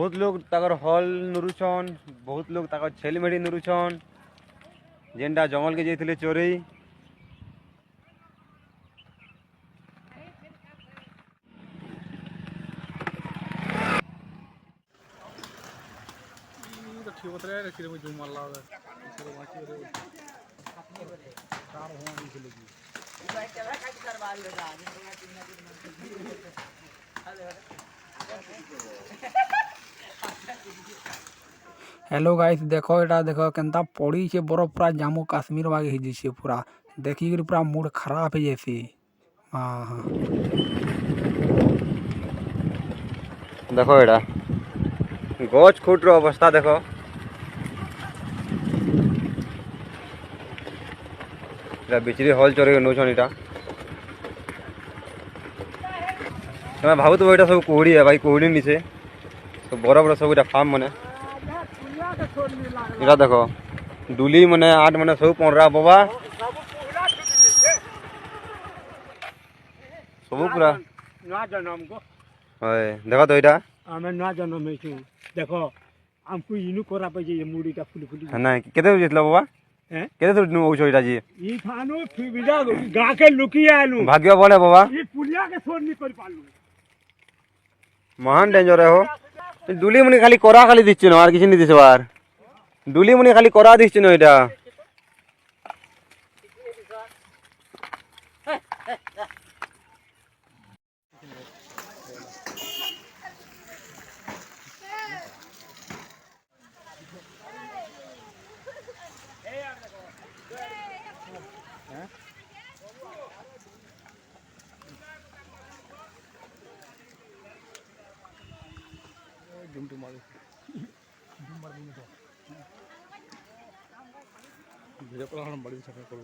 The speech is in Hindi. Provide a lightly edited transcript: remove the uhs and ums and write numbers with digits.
बहुत लोग ताकर हल नुरुछन, बहुत लोग ताकर छेली मेढ़ी नुरुछन जेनटा जंगल के जाइथिले चोरी। हेलो गाइस देखो एटा देखो केनता पड़ी छे बरफ पूरा जम्मू कश्मीर वागे ही जैसे पूरा देखी कर पूरा मूड खराब है जैसे। हाँ हाँ देखो एटा गछ खुट रो अवस्था देखो। एटा बिचरी हल चोरी नौछन इटा। तुम्हें भावुथबो एटा सब कुहुड़ी है भाई, कुहुड़ी नीचे तो बरफ रो सब एटा फार्म मने। इटा देखो डुली मने आठ मने सब पंडरा बाबा सब पूरा नया जन्म को होय। देखो तो इटा आमे नया जन्म में छु देखो हमको इनु कोरा पे जे मुड़ी का फुली फुली ना केते जितलो बाबा हैं केते तो ओछो इटा जी ई थानो फिबिदा गा के लुकी आलू भाग्य बोले बाबा ई पुलिया के छोड़ नहीं कर पालू। महान डेंजर है हो। डुली मुनि खाली कोरा खाली दिच्छे न आर किछि नि दिछे बार। डुली मुनि खाली कोरा दिच्छे न इटा। ভিডিও করা বড়ি ছাকা করব।